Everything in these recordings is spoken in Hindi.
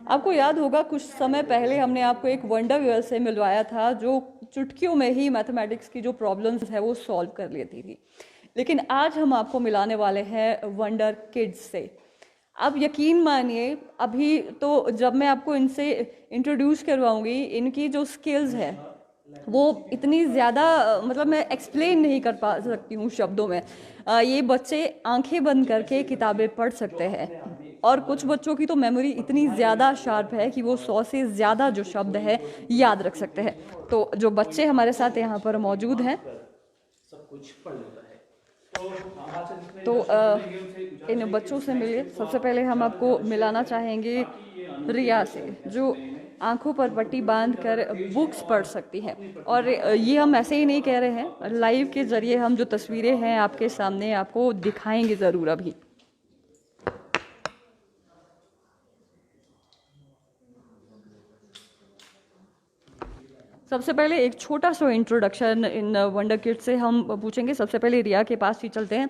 आपको याद होगा कुछ समय पहले हमने आपको एक वंडर गर्ल से मिलवाया था जो चुटकियों में ही मैथमेटिक्स की जो प्रॉब्लम्स है वो सॉल्व कर लेती थी। लेकिन आज हम आपको मिलाने वाले हैं वंडर किड्स से। आप यकीन मानिए, अभी तो जब मैं आपको इनसे इंट्रोड्यूस करवाऊंगी, इनकी जो स्किल्स है वो इतनी ज़्यादा मतलब मैं एक्सप्लेन नहीं कर पा सकती हूँ शब्दों में। ये बच्चे आंखें बंद करके किताबें पढ़ सकते हैं और कुछ बच्चों की तो मेमोरी इतनी ज़्यादा शार्प है कि वो 100 से ज़्यादा जो शब्द है याद रख सकते हैं। तो जो बच्चे हमारे साथ यहाँ पर मौजूद हैं तो इन बच्चों से मिलिए। सबसे पहले हम आपको मिलाना चाहेंगे रिया से, जो आंखों पर पट्टी बांध कर बुक्स पढ़ सकती है। और ये हम ऐसे ही नहीं कह रहे हैं, लाइव के जरिए हम जो तस्वीरें हैं आपके सामने आपको दिखाएंगे ज़रूर अभी। सबसे पहले एक छोटा सा इंट्रोडक्शन इन वंडर किड्स से हम पूछेंगे। सबसे पहले रिया के पास ही चलते हैं।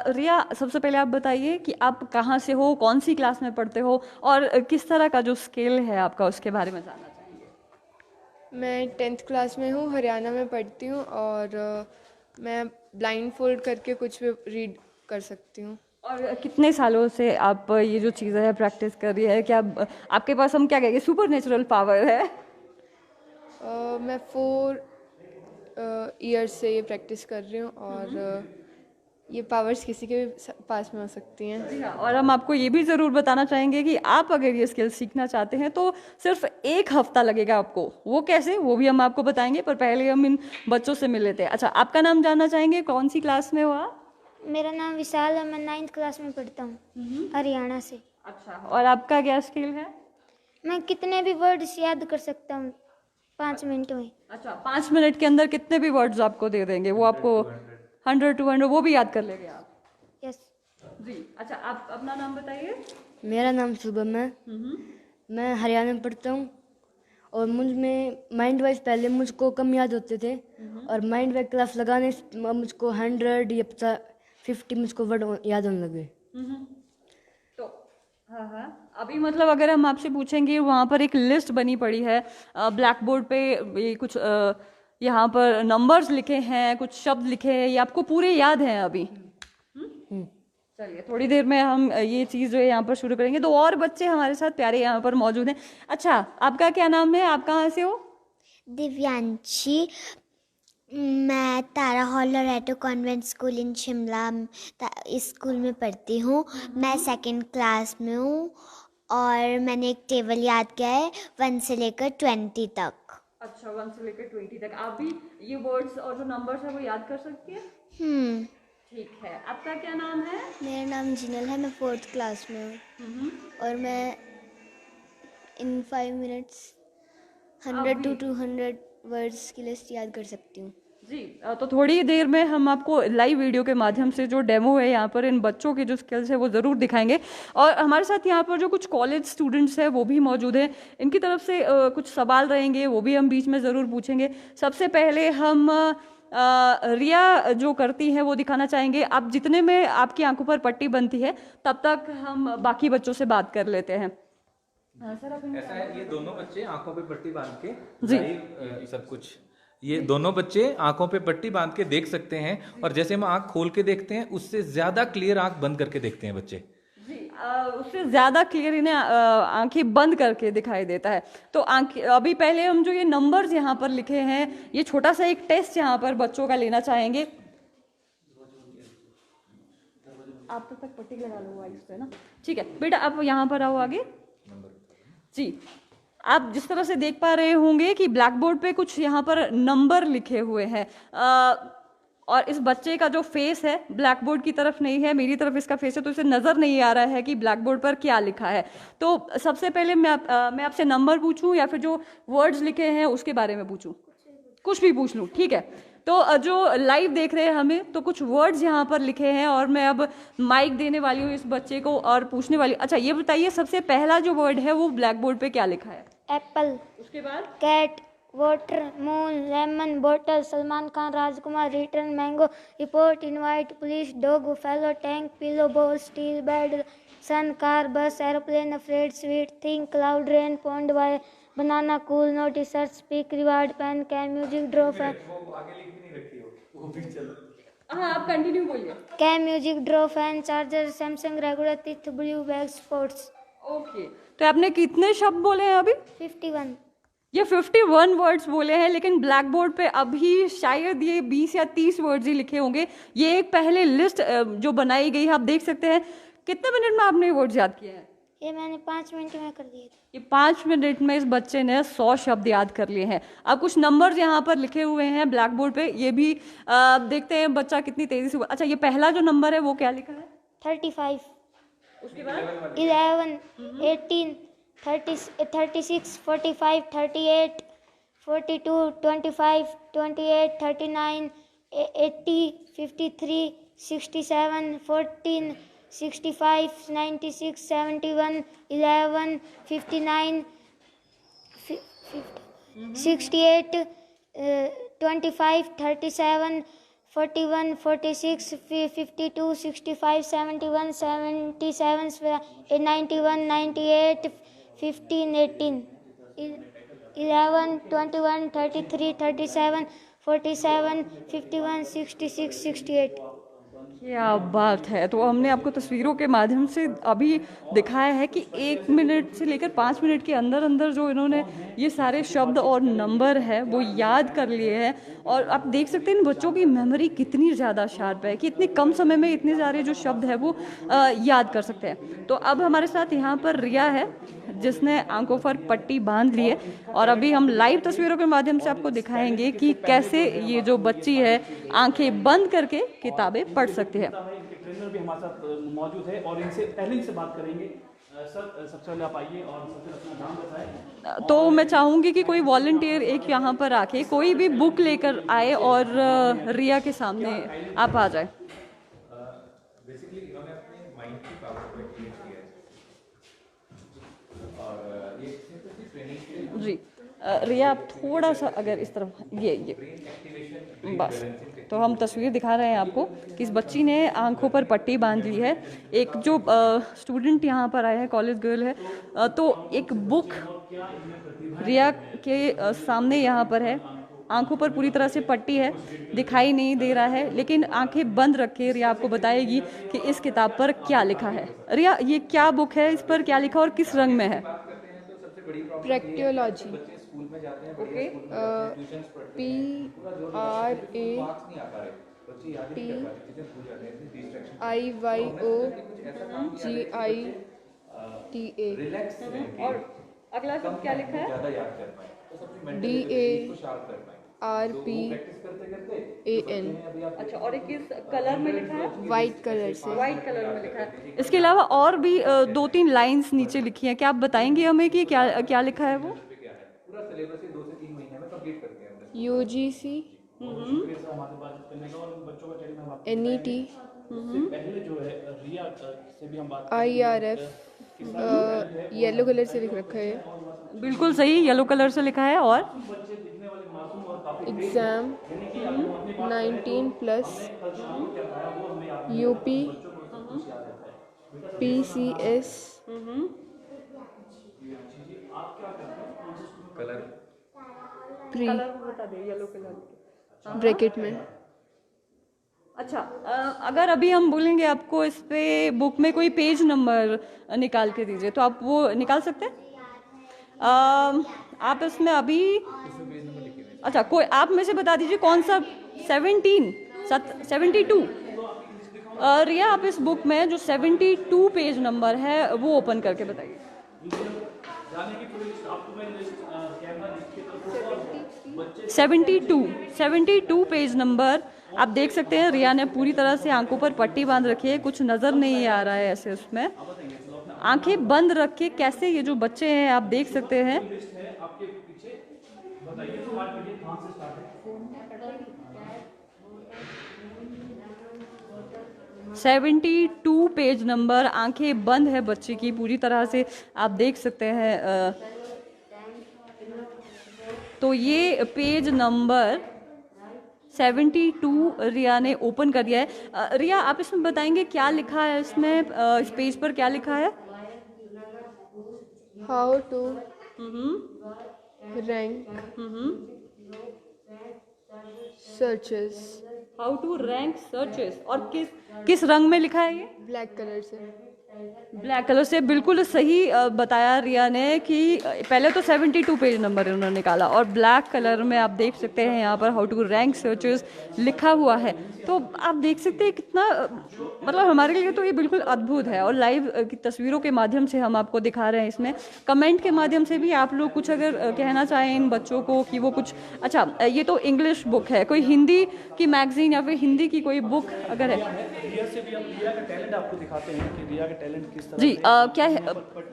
रिया, सबसे पहले आप बताइए कि आप कहाँ से हो, कौन सी क्लास में पढ़ते हो और किस तरह का जो स्किल है आपका उसके बारे में जानना चाहेंगे। मैं 10th क्लास में हूँ, हरियाणा में पढ़ती हूँ और मैं ब्लाइंड फोल्ड करके कुछ भी रीड कर सकती हूँ। और कितने सालों से आप ये जो चीज़ें है प्रैक्टिस कर रही है? क्या आपके पास हम क्या कहेंगे सुपर नेचुरल पावर है? मैं 4 ईयर्स से ये प्रैक्टिस कर रही हूँ और ये पावर्स किसी के भी पास में हो सकती हैं। जी हाँ, और हम आपको ये भी ज़रूर बताना चाहेंगे कि आप अगर ये स्किल सीखना चाहते हैं तो सिर्फ 1 हफ्ता लगेगा आपको। वो कैसे, वो भी हम आपको बताएंगे, पर पहले हम इन बच्चों से मिल लेते हैं। अच्छा, आपका नाम जानना चाहेंगे, कौन सी क्लास में हो आप? मेरा नाम विशाल है, मैं 9th क्लास में पढ़ता हूँ, हरियाणा से। अच्छा, और आपका क्या स्किल है? मैं कितने भी वर्ड्स याद कर सकता हूँ 5 मिनट में। अच्छा, 5 मिनट के अंदर कितने भी वर्ड्स आपको दे देंगे, वो आपको 100 to 100 वो भी याद कर लेंगे आप? यस। जी। अच्छा, आप अपना नाम बताइए। मेरा नाम शुभम है, मैं हरियाणा में पढ़ता हूँ और मुझ में माइंड वाइज पहले मुझको कम याद होते थे और माइंड वाइज क्लास लगाने से मुझको 100 या 50 मुझको वर्ड याद होने लगे। तो हाँ हाँ, अभी मतलब अगर हम आपसे पूछेंगे, वहाँ पर एक लिस्ट बनी पड़ी है ब्लैक बोर्ड पे, ये कुछ यहाँ पर नंबर्स लिखे हैं, कुछ शब्द लिखे हैं, ये आपको पूरे याद हैं अभी? चलिए, थोड़ी देर में हम ये चीज़ जो है यहाँ पर शुरू करेंगे। तो और बच्चे हमारे साथ प्यारे यहाँ पर मौजूद हैं। अच्छा, आपका क्या नाम है, आप कहाँ से हो? दिव्यांशी, मैं Tara hall Loreto convent school in Shimla इस स्कूल में पढ़ती हूँ। मैं 2nd क्लास में हूँ और मैंने एक टेबल याद किया है 1 से लेकर 20 तक। अच्छा, 1 से लेकर 20 तक आप भी ये वर्ड्स और जो नंबर्स है वो याद कर सकती है? ठीक है। आपका क्या नाम है? मेरा नाम जिनल है, मैं 4th क्लास में हूँ और मैं इन 5 मिनट्स 100 to 200 वर्ड्स की लिस्ट याद कर सकती हूँ। जी, तो थोड़ी देर में हम आपको लाइव वीडियो के माध्यम से जो डेमो है यहाँ पर इन बच्चों की जो स्किल्स है वो ज़रूर दिखाएंगे। और हमारे साथ यहाँ पर जो कुछ कॉलेज स्टूडेंट्स हैं वो भी मौजूद हैं, इनकी तरफ से कुछ सवाल रहेंगे, वो भी हम बीच में ज़रूर पूछेंगे। सबसे पहले हम रिया जो करती है वो दिखाना चाहेंगे। आप जितने में आपकी आंखों पर पट्टी बनती है तब तक हम बाकी बच्चों से बात कर लेते हैं। सर, ऐसा है, ये दोनों बच्चे आंखों पे पट्टी बांध के जी। लाइव सब कुछ, ये दोनों बच्चे आंखों पे पट्टी बांध के देख सकते हैं और जैसे हम आंख खोल के देखते हैं उससे ज्यादा क्लियर आंख बंद करके देखते हैं बच्चे। जी, उससे ज़्यादा क्लियर इन्हें आंखें बंद करके दिखाई देता है। तो आंखें अभी पहले हम जो ये नंबर्स यहाँ पर लिखे हैं, ये छोटा सा एक टेस्ट यहाँ पर बच्चों का लेना चाहेंगे। आप तब तक पट्टी लगा लो आइस पे ना। ठीक है बेटा, आप यहाँ पर आओ आगे। जी, आप जिस तरह से देख पा रहे होंगे कि ब्लैक बोर्ड पे कुछ यहाँ पर नंबर लिखे हुए हैं और इस बच्चे का जो फेस है ब्लैक बोर्ड की तरफ नहीं है, मेरी तरफ इसका फेस है, तो इसे नज़र नहीं आ रहा है कि ब्लैक बोर्ड पर क्या लिखा है। तो सबसे पहले मैं आपसे नंबर पूछूं या फिर जो वर्ड्स लिखे हैं उसके बारे में पूछूं? कुछ भी पूछ लूं, ठीक है। तो जो लाइव देख रहे हैं हमें, तो कुछ वर्ड्स यहाँ पर लिखे हैं और मैं अब माइक देने वाली हूँ इस बच्चे को और पूछने वाली। अच्छा, ये बताइए सबसे पहला जो वर्ड है वो ब्लैक बोर्ड पे क्या लिखा है? एप्पल। उसके बाद? कैट, वाटर, मून, लेमन, बोतल, Salman Khan, Rajkumar, return, mango, report, invite, police, dog, fellow, tank, pillow, ball, steel, bed, sun, car, bus, aeroplane, afraid, sweet, thing, cloud, rain, pond, buy, banana, cool, notice, search, speak, reward, pen, can, music, draw, fan, हाँ आप कंटिन्यू बोलिए। Can, music, draw, fan, charger, Samsung, regular, teeth, blue, bag, sports. Okay, तो आपने कितने शब्द बोले हैं अभी? 51। ये 51 वर्ड्स बोले हैं, लेकिन ब्लैक बोर्ड पे अभी शायद ये 20 या 30 वर्ड्स ही लिखे होंगे। ये एक पहले लिस्ट जो बनाई गई है, आप देख सकते हैं। कितने मिनट में आपने वर्ड्स याद किए हैं? ये मैंने 5 मिनट में कर दिए थे। ये 5 मिनट में इस बच्चे ने 100 शब्द याद कर लिए हैं। अब कुछ नंबर्स यहाँ पर लिखे हुए हैं ब्लैक बोर्ड पे, ये भी देखते हैं बच्चा कितनी तेजी से। अच्छा, ये पहला जो नंबर है वो क्या लिखा है? 35, उसके बाद 11, 18, 36, 45, 38, 42, 25, 28, 39, 80, 53, 67, 14, 65, 96, 71, 11, 59, 68, 25, 37, 41, 46, 52, 65, 71, 77, 91, 98, 15, 18, 11, 21, 33, 37, 47, 51, 66, 68। क्या बात है। तो हमने आपको तस्वीरों के माध्यम से अभी दिखाया है कि 1 मिनट से लेकर 5 मिनट के अंदर अंदर जो इन्होंने ये सारे शब्द और नंबर है वो याद कर लिए हैं। और आप देख सकते हैं इन बच्चों की मेमोरी कितनी ज़्यादा शार्प है कि इतने कम समय में इतने सारे जो शब्द है वो याद कर सकते हैं। तो अब हमारे साथ यहाँ पर रिया है जिसने आंखों पर पट्टी बांध ली है, और अभी हम लाइव तस्वीरों के माध्यम से आपको दिखाएंगे कि कैसे ये जो बच्ची है आंखें बंद करके किताबें पढ़ सकती है। एक ट्रेनर भी हमारे साथ मौजूद है और इनसे बात करेंगे। सर, सबसे पहले आप आइए और सबसे अपना नाम बताएं। तो मैं चाहूंगी कि कोई वॉलंटियर एक यहाँ पर आके कोई भी बुक लेकर आए और रिया के सामने आप आ जाए। बेसिकली इन्होंने अपने माइंड की पावर को एक्टिवेट किया है और ये सिर्फ ट्रेनिंग के लिए जी रिया, आप थोड़ा सा अगर इस तरफ ये बस, तो हम तस्वीर दिखा रहे हैं आपको कि इस बच्ची ने आंखों पर पट्टी बांध ली है। एक जो स्टूडेंट यहाँ पर आया है, कॉलेज गर्ल है, तो एक बुक रिया के सामने यहाँ पर है। आंखों पर पूरी तरह से पट्टी है, दिखाई नहीं दे रहा है, लेकिन आंखें बंद रखे रिया आपको बताएगी कि इस किताब पर क्या लिखा है। रिया, ये क्या बुक है, इस पर क्या लिखा और किस रंग में है? प्रैक्टियोलॉजी, ओके, PRACTIOGITA, और अगला शब्द क्या लिखा है? DARPAN। अच्छा, और एक किस कलर में लिखा है? वाइट कलर से। व्हाइट कलर में लिखा है। इसके अलावा और भी 2-3 लाइंस नीचे लिखी हैं। क्या आप बताएंगे हमें कि क्या क्या लिखा है वो? UGC, NET, IRF, yellow colour से लिख रखा है। बिल्कुल सही, येलो कलर से लिखा है। और एग्जाम 19+, UP, PCS, प्री बता दे, येलो कलर ब्रैकेट में। अच्छा, अगर अभी हम बोलेंगे आपको इस पे बुक में कोई पेज नंबर निकाल के दीजिए, तो आप वो निकाल सकते हैं? आप इसमें अभी, अच्छा कोई आप में से बता दीजिए कौन सा 72। रिया, आप इस बुक में जो 72 पेज नंबर है वो ओपन करके बताइए। 72 पेज नंबर आप देख सकते हैं। रिया ने पूरी तरह से आंखों पर पट्टी बांध रखी है, कुछ नजर नहीं आ रहा है ऐसे उसमें। आंखें बंद रख के कैसे ये जो बच्चे हैं आप देख सकते हैं। 72 पेज नंबर, आंखें बंद है बच्चे की पूरी तरह से, आप देख सकते हैं। तो ये पेज नंबर 72 रिया ने ओपन कर दिया है। रिया, आप इसमें बताएंगे क्या लिखा है इसमें, इस पेज पर क्या लिखा है? How to hmm rank hmm searches, how to rank searches. और किस रंग में लिखा है ये? ब्लैक कलर से। ब्लैक कलर से। बिल्कुल सही बताया रिया ने कि पहले तो 72 पेज नंबर उन्होंने निकाला और ब्लैक कलर में आप देख सकते हैं यहाँ पर हाउ टू रैंक सर्चेस लिखा हुआ है। तो आप देख सकते हैं कितना मतलब हमारे लिए तो ये बिल्कुल अद्भुत है। और लाइव की तस्वीरों के माध्यम से हम आपको दिखा रहे हैं, इसमें कमेंट के माध्यम से भी आप लोग कुछ अगर कहना चाहें इन बच्चों को कि वो कुछ, अच्छा ये तो इंग्लिश बुक है, कोई हिंदी की मैगजीन या फिर हिंदी की कोई बुक अगर है? रिया से भी हम रिया का टैलेंट आपको दिखाते हैं कि रिया का टैलेंट किस तरह जी से क्या है,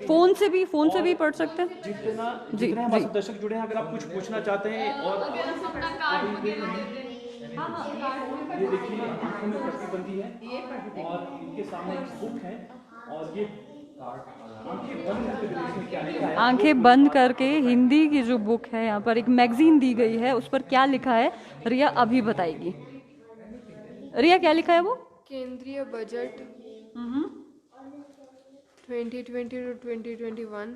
फोन से भी पढ़ सकते हैं? जितने हमारे साथ दर्शक जुड़े हैं, अगर आप कुछ पूछना चाहते हैं और ये देखिए आंखों में पट्टी बंदी है और इनके सामने एक बुक है और ये आंखें बंद करके हिंदी की जो बुक है, यहाँ पर एक मैगजीन दी गई है, उस पर क्या लिखा है रिया अभी बताएगी। रिया क्या लिखा है वो? केंद्रीय बजट 2020 to 2021,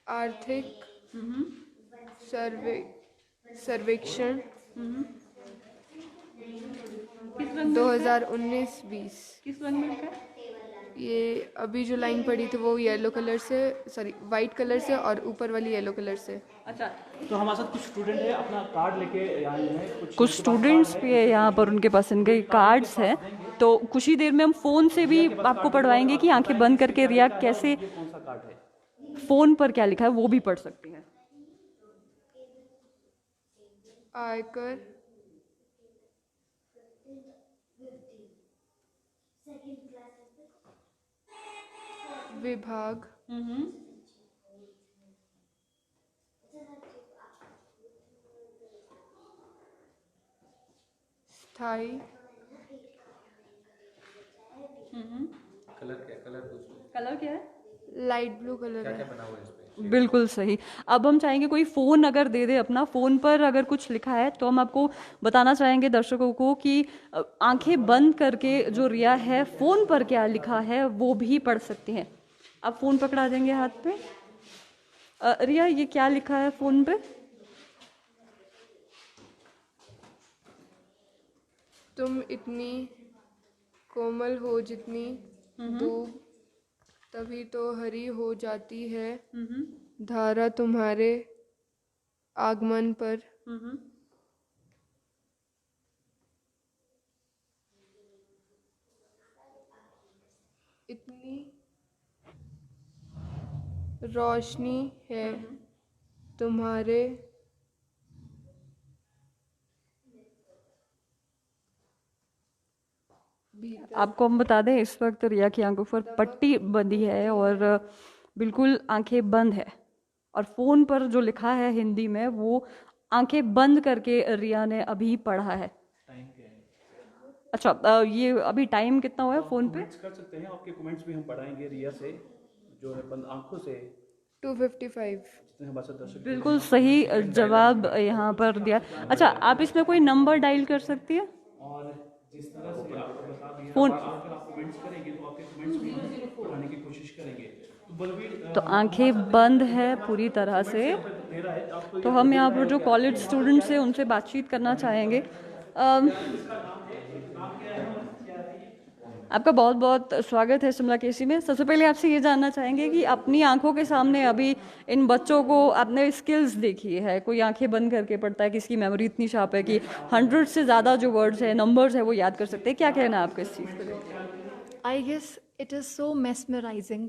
आर्थिक सर्वेक्षण 2019-20। किस रंग में लिखा है? ये अभी जो लाइन पड़ी थी वो येलो कलर से, सॉरी वाइट कलर से, और ऊपर वाली येलो कलर से। अच्छा, तो हमारे साथ कुछ स्टूडेंट है, अपना कार्ड लेके आए हैं। कुछ स्टूडेंट्स भी है यहाँ पर, उनके पास इनके कार्ड्स हैं। तो कुछ ही देर में हम फोन से भी आपको पढ़वाएंगे कि आंखें बंद करके रिया कैसे कौन सा कार्ड है, फोन पर क्या लिखा है वो भी पढ़ सकती हैं। आयकर विभाग स्थायी कलर क्या है? लाइट ब्लू कलर है। बिल्कुल सही। अब हम चाहेंगे कोई फ़ोन अगर दे दे अपना, फ़ोन पर अगर कुछ लिखा है तो हम आपको बताना चाहेंगे दर्शकों को कि आंखें बंद करके जो रिया है फ़ोन पर क्या लिखा है वो भी पढ़ सकती हैं। आप फ़ोन पकड़ा देंगे हाथ पे। रिया ये क्या लिखा है फ़ोन पे? तुम इतनी कोमल हो जितनी धूप, तभी तो हरी हो जाती है धारा तुम्हारे आगमन पर। इतनी रोशनी है तुम्हारे आपको हम बता दें इस वक्त रिया की आंखों पर पट्टी बंधी है और बिल्कुल आंखें बंद है। और फ़ोन पर जो लिखा है हिंदी में वो आंखें बंद करके रिया ने अभी पढ़ा है। अच्छा ये अभी टाइम कितना हुआ है फ़ोन पे? कर सकते हैं, आपके कमेंट्स भी हम पढ़ाएंगे रिया से, जो है बंद आंखों से। 255। जितने हमारे साथ दर्शक बिल्कुल सही जवाब यहाँ पर दिया। अच्छा आप इसमें कोई नंबर डायल कर सकती है? और जिस तरह से आपको बता दिया, फोन अगर आप कमेंट्स करेंगे तो आपके कमेंट्स भी हम पढ़ाने की कोशिश करेंगे। तो बलवीर तो आंखें बंद है पूरी तरह से। दे रहा है आपको। तो हम यहाँ पर जो कॉलेज स्टूडेंट्स हैं उनसे बातचीत करना चाहेंगे। आपका बहुत बहुत स्वागत है शिमला केसी में। सबसे पहले आपसे ये जानना चाहेंगे कि अपनी आंखों के सामने अभी इन बच्चों को आपने स्किल्स देखी है, कोई आंखें बंद करके पढ़ता है, किसकी मेमोरी इतनी शार्प है कि 100 से ज़्यादा जो वर्ड्स है, नंबर्स है वो याद कर सकते हैं, क्या कहना है आपका इस चीज़ को? I guess it is so mesmerizing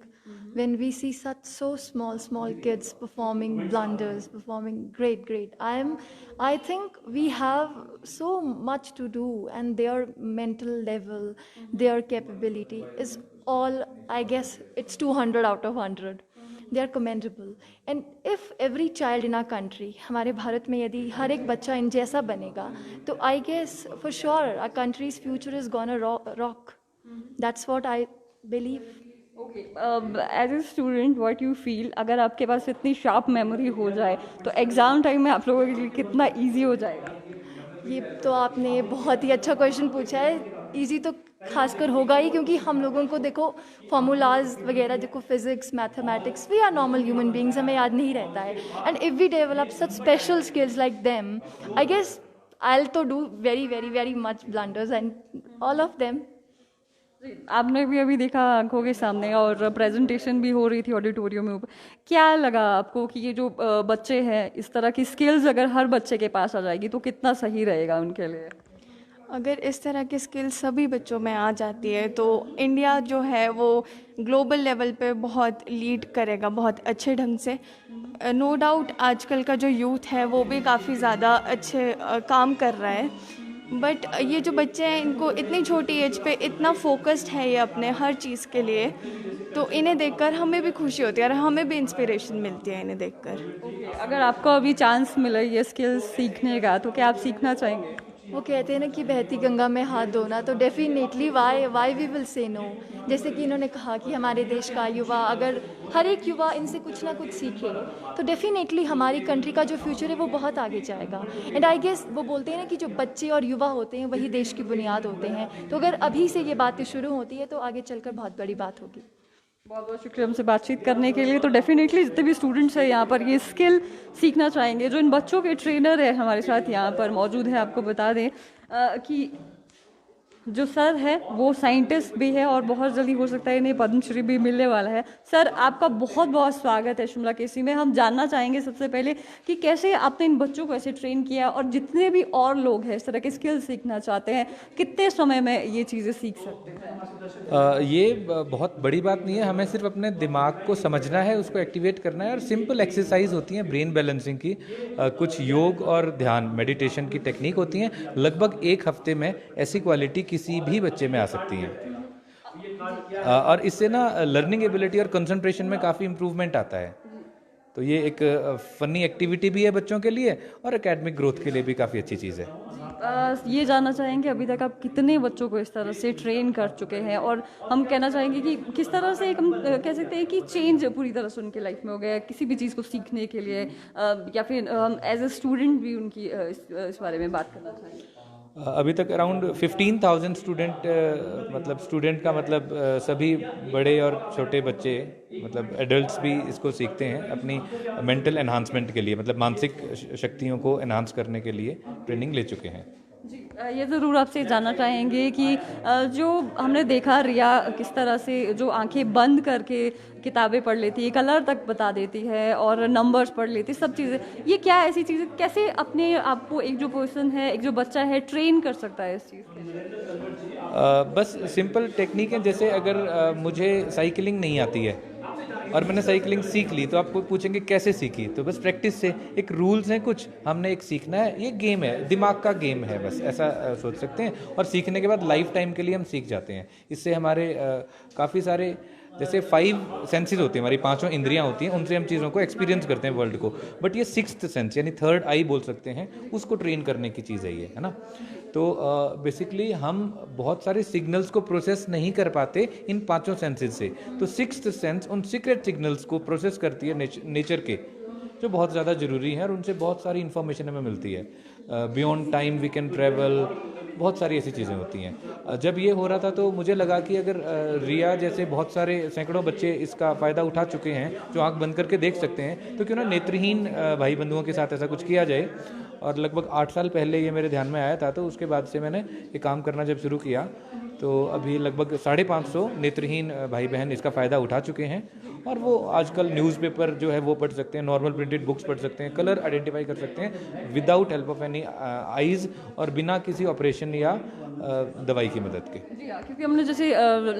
when we see such so small kids performing blunders, performing great. I think we have so much to do, and their mental level, their capability is all, I guess it's 200 out of 100. They are commendable. And if every child in our country, हमारे भारत में यदि हर एक बच्चा इन जैसा बनेगा तो I guess for sure our country's future is gonna rock. That's what I believe. Okay, as a student what you feel, अगर आपके पास इतनी शार्प मेमोरी हो जाए तो एग्ज़ाम टाइम में आप लोगों के लिए कितना इजी हो जाएगा? ये तो आपने बहुत ही अच्छा क्वेश्चन पूछा है। इजी तो खासकर होगा ही, क्योंकि हम लोगों को देखो फार्मूलाज वगैरह, देखो physics, mathematics, we are normal human beings, हमें याद नहीं रहता है। And if we develop such special skills like them, I guess I will to do very very very much blunders and all of them. आपने भी अभी देखा आंखों के सामने, और प्रेजेंटेशन भी हो रही थी ऑडिटोरियम में ऊपर। क्या लगा आपको कि ये जो बच्चे हैं, इस तरह की स्किल्स अगर हर बच्चे के पास आ जाएगी तो कितना सही रहेगा उनके लिए? अगर इस तरह की स्किल सभी बच्चों में आ जाती है तो इंडिया जो है वो ग्लोबल लेवल पे बहुत लीड करेगा बहुत अच्छे ढंग से। नो डाउट आजकल का जो यूथ है वो भी काफ़ी ज़्यादा अच्छे काम कर रहा है, बट ये जो बच्चे हैं इनको इतनी छोटी एज पे इतना फोकस्ड है ये अपने हर चीज़ के लिए, तो इन्हें देखकर हमें भी खुशी होती है और हमें भी इंस्पिरेशन मिलती है इन्हें देखकर। अगर आपको अभी चांस मिले ये स्किल्स सीखने का तो क्या आप सीखना चाहेंगे? वो कहते हैं ना कि बहती गंगा में हाथ धोना, तो definitely why we will say no. जैसे कि इन्होंने कहा कि हमारे देश का युवा, अगर हर एक युवा इनसे कुछ ना कुछ सीखे तो डेफिनेटली हमारी कंट्री का जो फ्यूचर है वो बहुत आगे जाएगा। एंड आई गेस वो बोलते हैं ना कि जो बच्चे और युवा होते हैं वही देश की बुनियाद होते हैं, तो अगर अभी से ये बातें शुरू होती है तो आगे चलकर बहुत बड़ी बात होगी। बहुत बहुत शुक्रिया हमसे बातचीत करने के लिए। तो डेफिनेटली जितने भी स्टूडेंट्स हैं यहाँ पर ये स्किल सीखना चाहेंगे। जो इन बच्चों के ट्रेनर है हमारे साथ यहाँ पर मौजूद है, आपको बता दें कि जो सर है वो साइंटिस्ट भी है और बहुत जल्दी हो सकता है इन्हें पद्मश्री भी मिलने वाला है। सर आपका बहुत बहुत स्वागत है शिमला केसी में। हम जानना चाहेंगे सबसे पहले कि कैसे आपने इन बच्चों को ऐसे ट्रेन किया, और जितने भी और लोग हैं इस तरह के स्किल सीखना चाहते हैं कितने समय में ये चीज़ें सीख सकते हैं? ये बहुत बड़ी बात नहीं है, हमें सिर्फ अपने दिमाग को समझना है, उसको एक्टिवेट करना है, और सिंपल एक्सरसाइज होती हैं ब्रेन बैलेंसिंग की, कुछ योग और ध्यान मेडिटेशन की टेक्निक होती हैं। लगभग एक हफ्ते में ऐसी क्वालिटी किसी भी बच्चे में आ सकती हैं, और इससे ना लर्निंग एबिलिटी और कंसंट्रेशन में काफ़ी इम्प्रूवमेंट आता है। तो ये एक फनी एक्टिविटी भी है बच्चों के लिए, और एकेडमिक ग्रोथ के लिए भी काफ़ी अच्छी चीज़ है। ये जानना चाहेंगे अभी तक आप कितने बच्चों को इस तरह से ट्रेन कर चुके हैं, और हम कहना चाहेंगे कि किस तरह से हम कह सकते हैं कि चेंज पूरी तरह से उनके लाइफ में हो गया किसी भी चीज़ को सीखने के लिए, या फिर हम एज ए स्टूडेंट भी उनकी इस बारे में बात करना चाहेंगे? अभी तक अराउंड 15,000 स्टूडेंट, मतलब स्टूडेंट का मतलब सभी बड़े और छोटे बच्चे, मतलब एडल्ट्स भी इसको सीखते हैं अपनी मेंटल एनहांसमेंट के लिए, मतलब मानसिक शक्तियों को एनहांस करने के लिए ट्रेनिंग ले चुके हैं। जी, ये ज़रूर आपसे जानना चाहेंगे कि जो हमने देखा रिया किस तरह से जो आंखें बंद करके किताबें पढ़ लेती है, कलर तक बता देती है और नंबर्स पढ़ लेती है, सब चीज़ें, ये क्या ऐसी चीज़ें कैसे अपने आप को एक जो पर्सन है, एक जो बच्चा है, ट्रेन कर सकता है इस चीज़ के? बस सिंपल टेक्निक है, जैसे अगर मुझे साइकिलिंग नहीं आती है और मैंने साइकिलिंग सीख ली, तो आपको पूछेंगे कैसे सीखी, तो बस प्रैक्टिस से। एक रूल्स हैं कुछ, हमने एक सीखना है, ये गेम है, दिमाग का गेम है, बस ऐसा सोच सकते हैं। और सीखने के बाद लाइफ टाइम के लिए हम सीख जाते हैं। इससे हमारे काफ़ी सारे, जैसे 5 सेंसेस होती हैं, हमारी 5 इंद्रियां होती हैं, उनसे हम चीज़ों को एक्सपीरियंस करते हैं वर्ल्ड को, बट ये 6th सेंस यानी 3rd आई बोल सकते हैं, उसको ट्रेन करने की चीज़ है ये, है ना। तो बेसिकली हम बहुत सारे सिग्नल्स को प्रोसेस नहीं कर पाते इन 5 सेंसेस से, तो 6th सेंस उन सीक्रेट सिग्नल्स को प्रोसेस करती है नेचर के, जो बहुत ज़्यादा ज़रूरी है, और उनसे बहुत सारी इन्फॉर्मेशन हमें मिलती है। Beyond time we can travel, बहुत सारी ऐसी चीज़ें होती हैं। जब ये हो रहा था तो मुझे लगा कि अगर रिया जैसे बहुत सारे सैकड़ों बच्चे इसका फ़ायदा उठा चुके हैं जो आंख बंद करके देख सकते हैं, तो क्यों ना नेत्रहीन भाई बंधुओं के साथ ऐसा कुछ किया जाए। और लगभग 8 साल पहले ये मेरे ध्यान में आया था, तो उसके बाद से मैंने ये काम करना जब शुरू किया, तो अभी लगभग 550 नेत्रहीन भाई बहन इसका फ़ायदा उठा चुके हैं, और वो आजकल न्यूज़पेपर जो है वो पढ़ सकते हैं, नॉर्मल प्रिंटेड बुक्स पढ़ सकते हैं, कलर आइडेंटिफाई कर सकते हैं without help of any eyes, और बिना किसी ऑपरेशन या दवाई की मदद के। जी हाँ, क्योंकि हमने जैसे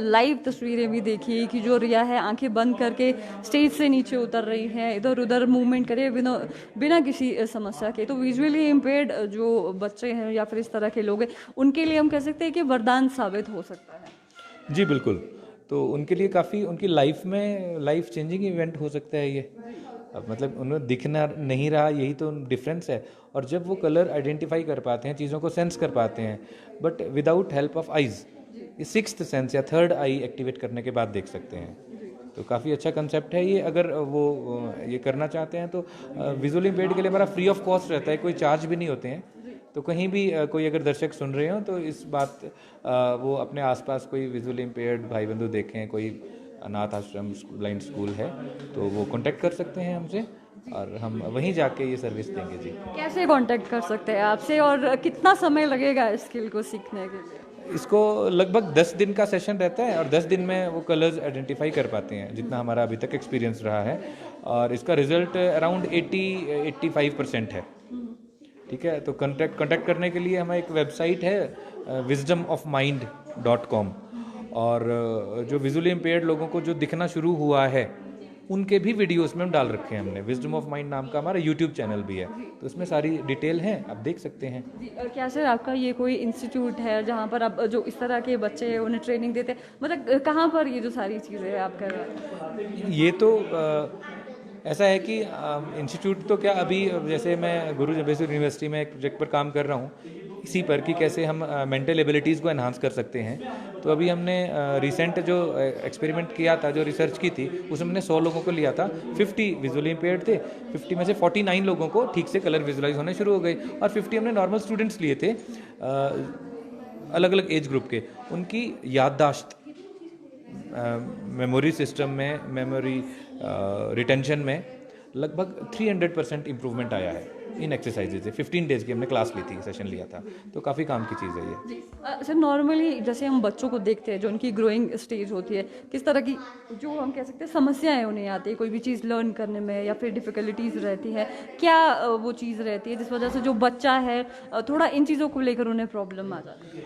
लाइव तस्वीरें भी देखी कि जो रिया है आंखें बंद करके स्टेज से नीचे उतर रही हैं, इधर उधर मूवमेंट करे बिना किसी समस्या के। तो विजुअली इम्पेयर्ड जो बच्चे हैं या फिर इस तरह के लोग हैं, उनके लिए हम कह सकते हैं कि वरदान साबित हो सकता है। जी बिल्कुल, तो उनके लिए काफ़ी उनकी लाइफ में लाइफ चेंजिंग इवेंट हो सकता है ये। अब मतलब उन्हें दिखना नहीं रहा, यही तो डिफरेंस है। और जब वो कलर आइडेंटिफाई कर पाते हैं, चीज़ों को सेंस कर पाते हैं, but without help of eyes, ये सिक्स्थ सेंस या थर्ड आई एक्टिवेट करने के बाद देख सकते हैं। तो काफ़ी अच्छा कंसेप्ट है ये। अगर वो ये करना चाहते हैं तो विजुअली इम्पेयर्ड के लिए हमारा फ्री ऑफ कॉस्ट रहता है, कोई चार्ज भी नहीं होते हैं। तो कहीं भी कोई अगर दर्शक सुन रहे हो तो इस बात वो अपने आसपास कोई विजुअली इम्पेयर्ड भाई बंधु देखें, कोई अनाथ आश्रम ब्लाइंड स्कूल है तो वो कांटेक्ट कर सकते हैं हमसे और हम वहीं जाके ये सर्विस देंगे जी। कैसे कांटेक्ट कर सकते हैं आपसे और कितना समय लगेगा इस स्किल को सीखने के लिए? इसको लगभग 10 दिन का सेशन रहता है और 10 दिन में वो कलर्स आइडेंटिफाई कर पाते हैं, जितना हमारा अभी तक एक्सपीरियंस रहा है। और इसका रिजल्ट अराउंड 80-85% है। ठीक है, तो कॉन्टैक्ट करने के लिए हमारी एक वेबसाइट है wisdomofmind.com और जो विजुअली इम्पेयर्ड लोगों को जो दिखना शुरू हुआ है उनके भी वीडियोस में हम डाल रखे हैं हमने। विजडम ऑफ माइंड नाम का हमारा यूट्यूब चैनल भी है, तो उसमें सारी डिटेल है, आप देख सकते हैं। जी, क्या सर आपका ये कोई इंस्टीट्यूट है जहाँ पर आप जो इस तरह के बच्चे हैं उन्हें ट्रेनिंग देते हैं, मतलब कहाँ पर ये जो सारी चीज़ें आप कर रहे हैं? ये तो ऐसा है कि इंस्टीट्यूट तो क्या, अभी जैसे मैं गुरु जबेसुर यूनिवर्सिटी में एक प्रोजेक्ट पर काम कर रहा हूँ इसी पर कि कैसे हम मेंटल एबिलिटीज़ को एनहांस कर सकते हैं। तो अभी हमने रिसेंट जो एक्सपेरिमेंट किया था, जो रिसर्च की थी, उसमें हमने 100 लोगों को लिया था। 50 विजुअली इम्पेयर्ड थे, 50 में से 49 लोगों को ठीक से कलर विजुअलाइज होने शुरू हो गए और 50 हमने नॉर्मल स्टूडेंट्स लिए थे अलग अलग एज ग्रुप के। उनकी याददाश्त, मेमोरी सिस्टम में, मेमोरी रिटेंशन में लगभग 300% इम्प्रूवमेंट आया है इन एक्सरसाइजेज से। 15 डेज की हमने क्लास ली थी, सेशन लिया था, तो काफ़ी काम की चीज़ है ये। सर नॉर्मली जैसे हम बच्चों को देखते हैं जो उनकी ग्रोइंग स्टेज होती है, किस तरह की जो हम कह सकते हैं समस्याएं उन्हें आती है कोई भी चीज़ लर्न करने में या फिर डिफ़िकल्टीज रहती है, क्या वो चीज़ रहती है जिस वजह से जो बच्चा है थोड़ा इन चीज़ों को लेकर उन्हें प्रॉब्लम आ जाती है?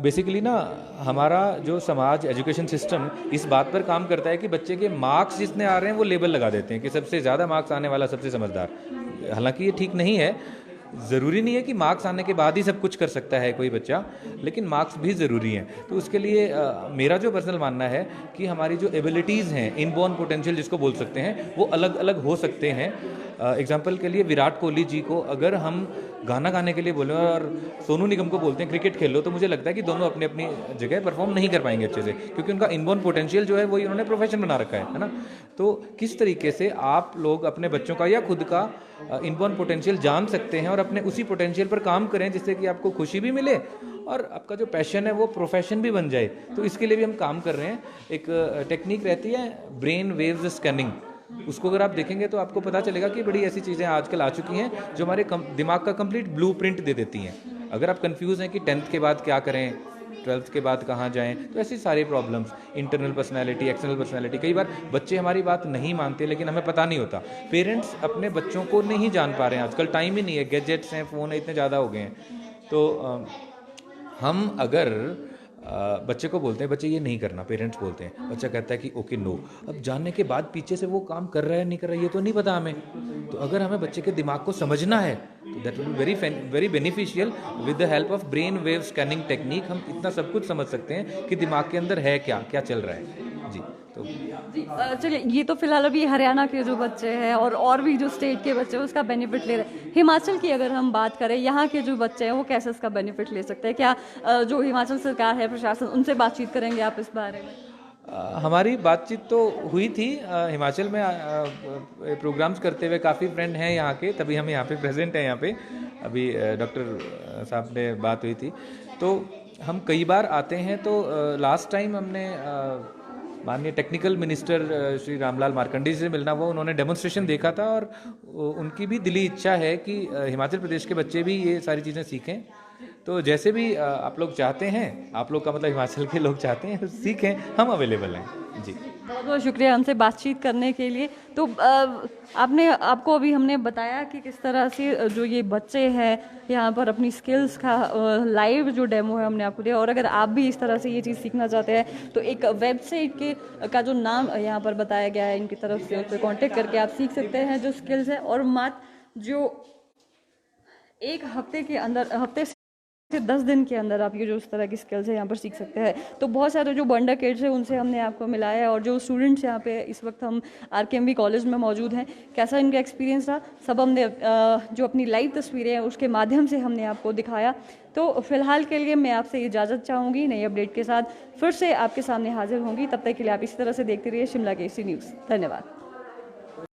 बेसिकली ना हमारा जो समाज, एजुकेशन सिस्टम इस बात पर काम करता है कि बच्चे के मार्क्स जितने आ रहे हैं वो लेबल लगा देते हैं कि सबसे ज़्यादा मार्क्स आने वाला सबसे समझदार। हालांकि ये ठीक नहीं है। ज़रूरी नहीं है कि मार्क्स आने के बाद ही सब कुछ कर सकता है कोई बच्चा, लेकिन मार्क्स भी ज़रूरी हैं। तो उसके लिए मेरा जो पर्सनल मानना है कि हमारी जो एबिलिटीज़ हैं, इनबॉर्न पोटेंशियल जिसको बोल सकते हैं, वो अलग अलग हो सकते हैं। एग्जाम्पल के लिए विराट कोहली जी को अगर हम गाना गाने के लिए बोलें और सोनू निगम को बोलते हैं क्रिकेट खेलो, तो मुझे लगता है कि दोनों अपनी अपनी जगह परफॉर्म नहीं कर पाएंगे अच्छे से, क्योंकि उनका इनबॉर्न पोटेंशियल जो है वही उन्होंने प्रोफेशन बना रखा है ना। तो किस तरीके से आप लोग अपने बच्चों का या खुद का इनबॉर्न पोटेंशियल जान सकते हैं और अपने उसी पोटेंशियल पर काम करें जिससे कि आपको खुशी भी मिले और आपका जो पैशन है वो प्रोफेशन भी बन जाए। तो इसके लिए भी हम काम कर रहे हैं। एक टेक्निक रहती है ब्रेन वेव्स स्कैनिंग, उसको अगर आप देखेंगे तो आपको पता चलेगा कि बड़ी ऐसी चीज़ें आजकल आ चुकी हैं जो हमारे दिमाग का कंप्लीट ब्लूप्रिंट दे देती हैं। अगर आप कंफ्यूज हैं कि 10th के बाद क्या करें, 12th के बाद कहाँ जाएं, तो ऐसी सारी problems, internal personality, external personality, कई बार बच्चे हमारी बात नहीं मानते लेकिन हमें पता नहीं होता। पेरेंट्स अपने बच्चों को नहीं जान पा रहे हैं, आजकल टाइम ही नहीं है, गैजेट्स हैं, फ़ोन है, इतने ज़्यादा हो गए हैं। तो हम अगर बच्चे को बोलते हैं बच्चे ये नहीं करना, पेरेंट्स बोलते हैं, बच्चा कहता है कि ओके नो, अब जानने के बाद पीछे से वो काम कर रहा है नहीं कर रहा है ये तो नहीं पता हमें। तो अगर हमें बच्चे के दिमाग को समझना है तो that will be very beneficial. With the help of brain wave scanning technique हम इतना सब कुछ समझ सकते हैं कि दिमाग के अंदर है क्या क्या चल रहा है जी। तो जी चलिए, ये तो फिलहाल अभी हरियाणा के जो बच्चे हैं और भी जो स्टेट के बच्चे हैं उसका बेनिफिट ले रहे हैं। हिमाचल की अगर हम बात करें, यहाँ के जो बच्चे हैं वो कैसे इसका बेनिफिट ले सकते हैं? क्या जो हिमाचल सरकार है, प्रशासन, उनसे बातचीत करेंगे आप इस बारे में? हमारी बातचीत तो हुई थी। हिमाचल में प्रोग्राम्स करते हुए काफ़ी फ्रेंड हैं यहाँ के, तभी हम यहाँ पे प्रेजेंट हैं। यहाँ पे अभी डॉक्टर साहब ने बात हुई थी, तो हम कई बार आते हैं। तो लास्ट टाइम हमने माननीय टेक्निकल मिनिस्टर श्री रामलाल मार्कंडी जी से मिलना हुआ, उन्होंने डेमोन्स्ट्रेशन देखा था और उनकी भी दिली इच्छा है कि हिमाचल प्रदेश के बच्चे भी ये सारी चीज़ें सीखें। तो जैसे भी आप लोग चाहते हैं, आप लोग का मतलब हिमाचल के लोग चाहते हैं सीखें, हम अवेलेबल हैं जी। बहुत बहुत शुक्रिया हमसे बातचीत करने के लिए। तो आपको अभी हमने बताया कि किस तरह से जो ये बच्चे हैं यहाँ पर अपनी स्किल्स का लाइव जो डेमो है हमने आपको दिया। और अगर आप भी इस तरह से ये चीज़ सीखना चाहते हैं तो एक वेबसाइट का जो नाम यहाँ पर बताया गया है इनकी तरफ से, उस पर कॉन्टेक्ट करके आप सीख सकते हैं जो स्किल्स है। और मात्र जो एक हफ्ते के अंदर, हफ्ते से 10 दिन के अंदर आप ये जो इस तरह की स्किल्स है यहाँ पर सीख सकते हैं। तो बहुत सारे जो बंडर किड्स हैं उनसे हमने आपको मिलाया है, और जो स्टूडेंट्स यहाँ पे इस वक्त हम RKMV कॉलेज में मौजूद हैं, कैसा इनका एक्सपीरियंस रहा, सब हमने जो अपनी लाइव तस्वीरें हैं उसके माध्यम से हमने आपको दिखाया। तो फिलहाल के लिए मैं आपसे इजाज़त चाहूँगी, नई अपडेट के साथ फिर से आपके सामने हाजिर होंगी। तब तक के लिए आप इसी तरह से देखते रहिए शिमला केसी न्यूज़। धन्यवाद।